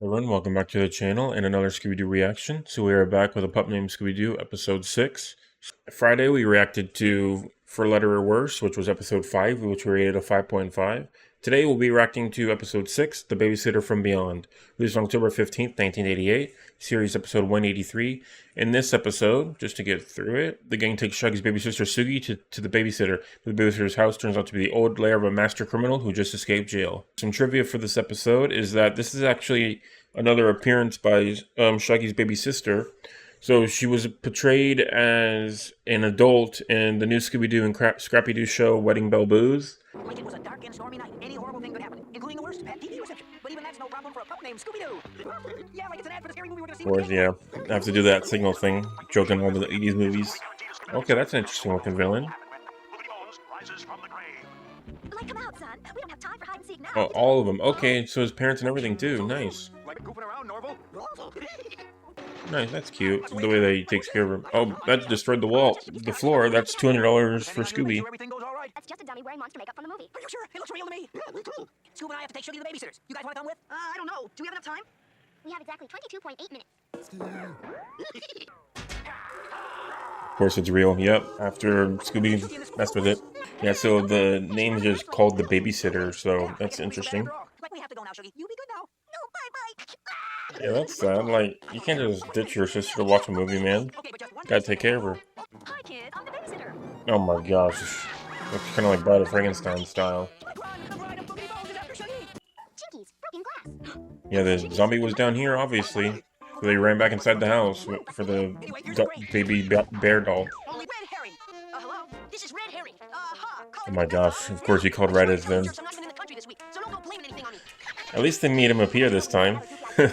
Everyone, welcome back to the channel and another Scooby-Doo reaction. So we are back with A Pup Named Scooby-Doo, episode 6. Friday we reacted to For Letter or Worse, which was episode 5, which we rated a 5.5. Today we'll be reacting to episode 6, The Babysitter from Beyond, released on October 15th, 1988, series episode 183. In this episode, just to get through it, the gang takes Shaggy's baby sister Sugi to the babysitter. The babysitter's house turns out to be the old lair of a master criminal who just escaped jail. Some trivia for this episode is that this is actually another appearance by Shaggy's baby sister. So she was portrayed as an adult in the new Scooby-Doo and Scrappy-Doo show, Wedding Bell Blues. Like it was a dark and stormy night. Any horrible thing could happen, including the worst, bad TV reception. But even that's no problem for a pup named Scooby-Doo. Yeah, like it's an ad for the scary movie we're gonna see. Of course, yeah. I have to do that signal thing, joking all the 80s movies. Okay, that's an interesting looking villain. Like, come out, son. We don't have time for hide and seek now. Oh, all of them. Okay, so his parents and everything too. Nice. Like goofing around, Norval. Nice, that's cute. The way that he takes care of him. Oh, that destroyed the wall. The floor. That's $200 for Scooby. Everything goes all right. That's just a dummy wearing monster makeup from the movie. Are you sure? It looks real to me. Yeah, me too. Scoop and I have to take Shuggy to the babysitters. You guys want to come with? I don't know. Do we have enough time? We have exactly 22.8 minutes. Of course, it's real. Yep. After Scooby messed with it. Yeah, so the name is just called The Babysitter, so that's interesting. Like we have to go now, Shuggy. You be good now. No, bye-bye. Yeah, that's sad. Like, you can't just ditch your sister to watch a movie, man. Okay, but just one. Gotta take care of her. Hi, kid. I'm the babysitter. Oh my gosh. Looks kind of like Bride of Frankenstein style. Run, the bride of Boogity Bones is after Shuggy. Jinkies, broken glass. Yeah, the zombie was down here, obviously. So they ran back inside the house for the baby bear doll. Only red herring. Hello? This is red herring. Oh my gosh, of course he called Reddit then. I'm not even in the country this week, so don't go blaming anything on me. At least they made him appear this time. She's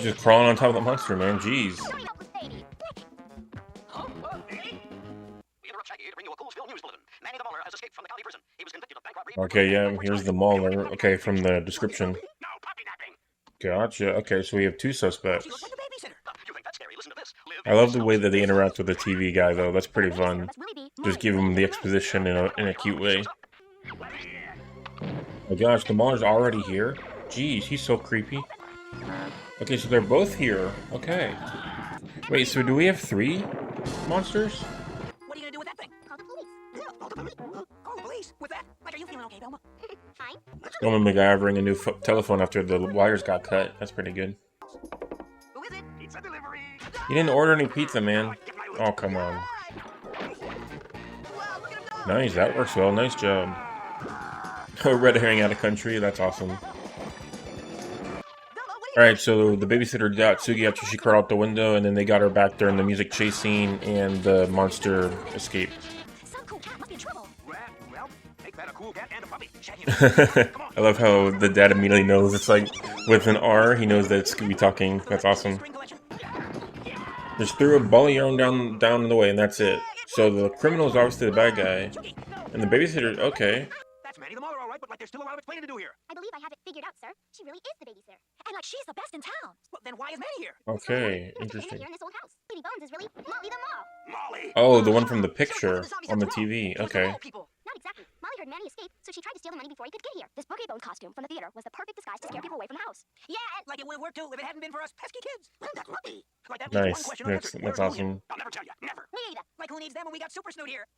just crawling on top of the monster, man. Jeez. Hurry up with baby. We interrupt Shaggy to bring you a Coolsville news bulletin. Manny the Mauler has escaped from the county prison. He was convicted of bank robbery. Okay, yeah, here's the mauler. Okay, from the description. No, puppy napping. Gotcha. Okay, so we have two suspects. She looks like a babysitter. You think that's scary? Listen to this. I love the way that they interact with the TV guy, though. That's pretty fun. That's Willie B. Just give him the exposition in a cute way. Oh my gosh, the mauler's already here? Jeez, he's so creepy. Okay, so they're both here. Okay. Wait, so do we have 3 monsters? What are you gonna do with that thing? Call the police. Yeah, call the police. Call the police. With that? Like, are you feeling okay, Velma? Fine. Roman MacGyvering a new telephone after the wires got cut. That's pretty good. Who is it? Pizza delivery. You didn't order any pizza, man. Oh, come on. Wow, look at him go. Nice, that works well. Nice job. Red herring out of country. That's awesome. Velma, what Alright, so the babysitter got Sugi after she crawled out the window, and then they got her back during the music chase scene, and the monster escaped. Some cool cat must be in trouble. Well, make that a cool cat and a puppy. Shaggy. I love how the dad immediately knows. It's like, with an R, he knows that it's Scooby talking. That's awesome. Spring collection. Just threw a ball of yarn down in the way, and that's it. So the criminal is obviously the bad guy, and the babysitter, okay. That's Manny the Mauler, all right, but like there's still a lot of explaining to do here. I believe I have it figured out, sir. She really is the babysitter. And like she's the best in town. Well, then why is Manny here? Okay, We're interesting. here in this old house. Baby Bones is really Molly the Mall. Molly. Oh, the one from the picture on the TV. Okay. Not exactly. Molly heard Manny escape, so she tried to steal the money before he could get here. This Boogie Bones costume from the theater was the perfect disguise to scare people away from the house. Yeah, and Like it would have worked too if it hadn't been for us pesky kids. That's right. Like that Nice. one question on That's Where's awesome. I'll never tell you. Never. me either. Like who needs them when we got Super Snoot here?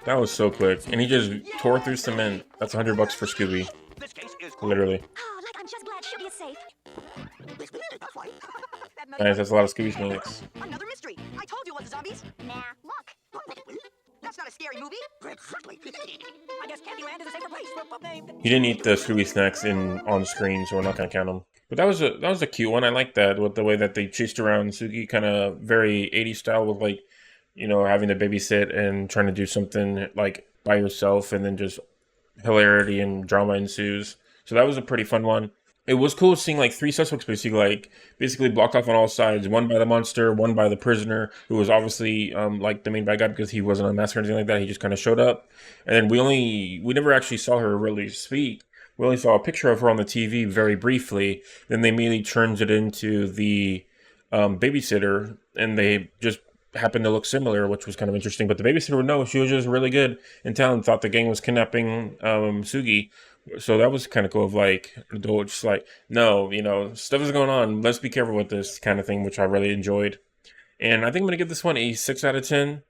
That was so quick. And he just tore through cement. That's $100 for Scooby. This case is Literally. Oh, like I'm just glad Shuggy is safe. That's right. Nice, that's a lot of Scooby Snacks. Another mystery. I told you it was the zombies. Nah, look. That's not a scary movie. Exactly. I guess Candyland is a safer place for a pup named. He didn't eat the Scooby Snacks on screen, so we're not gonna count them. But that was a cute one. I like that, with the way that they chased around Sugi, kind of very 80s style, with like, you know, having to babysit and trying to do something like by yourself, and then just hilarity and drama ensues. So that was a pretty fun one. It was cool seeing like 3 suspects basically blocked off on all sides. One by the monster, one by the prisoner, who was obviously like the main bad guy because he wasn't unmasked or anything like that. He just kind of showed up, and then we never actually saw her really speak. We only saw a picture of her on the TV very briefly. Then they immediately turns it into the babysitter, and they just happened to look similar, which was kind of interesting. But the babysitter would know. She was just really good in town. Thought the gang was kidnapping Sugi, So that was kind of cool of like an adult just like, no, stuff is going on. Let's be careful with this kind of thing, which I really enjoyed. And I think I'm going to give this one a 6 out of 10.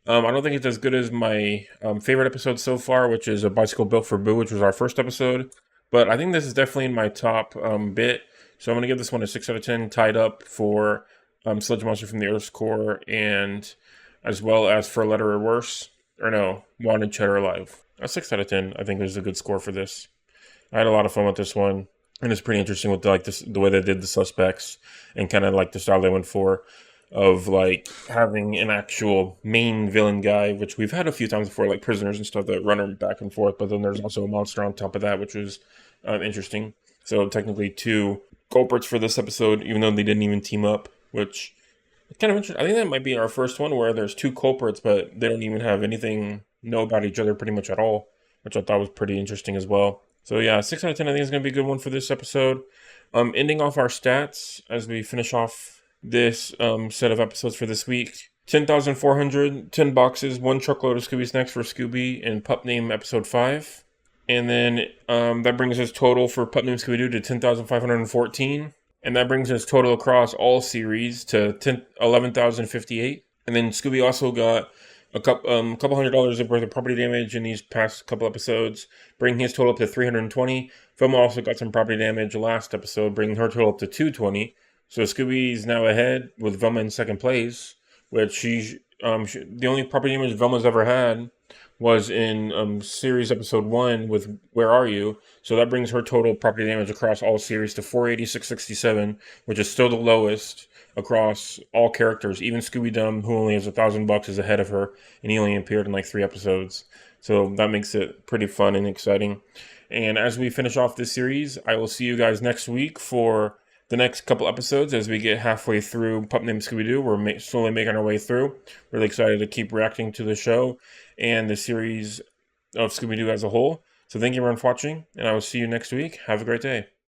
I don't think it's as good as my favorite episode so far, which is A Bicycle Built for Boo, which was our first episode. But I think this is definitely in my top bit. So I'm going to give this one a 6 out of 10, tied up for Sludge Monster from the Earth's Core, and as well as For a Letter or Worse. Or no, Wanted Cheddar Alive. A 6 out of 10, I think, is a good score for this. I had a lot of fun with this one. And it's pretty interesting with the way they did the suspects and kind of like the style they went for of like having an actual main villain guy, which we've had a few times before, like prisoners and stuff that run back and forth. But then there's also a monster on top of that, which was interesting. So technically 2 culprits for this episode, even though they didn't even team up, which is kind of interesting. I think that might be our first one where there's 2 culprits, but they don't even have anything know about each other pretty much at all, which I thought was pretty interesting as well. So yeah, 6 out of 10 I think is going to be a good one for this episode. Ending off our stats as we finish off this set of episodes for this week. 10,400, 10 boxes, 1 truckload of Scooby Snacks for Scooby and Pup Name episode 5. And then that brings us total for Pup Named Scooby-Doo to 10,514. And that brings us total across all series to 11,058. And then Scooby also got a couple $100 worth of property damage in these past couple episodes, bringing his total up to 320. Velma also got some property damage last episode, bringing her total up to 220. So Scooby's now ahead with Velma in second place, which the only property damage Velma's ever had was in series episode 1 with Where Are You? So that brings her total property damage across all series to 486.67, which is still the lowest across all characters. Even Scooby-Dum, who only has $1,000, is ahead of her, and he only appeared in like 3 episodes. So that makes it pretty fun and exciting. And as we finish off this series, I will see you guys next week for the next couple episodes as we get halfway through Pup Named Scooby-Doo. We're slowly making our way through. Really excited to keep reacting to the show and the series of Scooby-Doo as a whole. So thank you everyone for watching, and I will see you next week. Have a great day.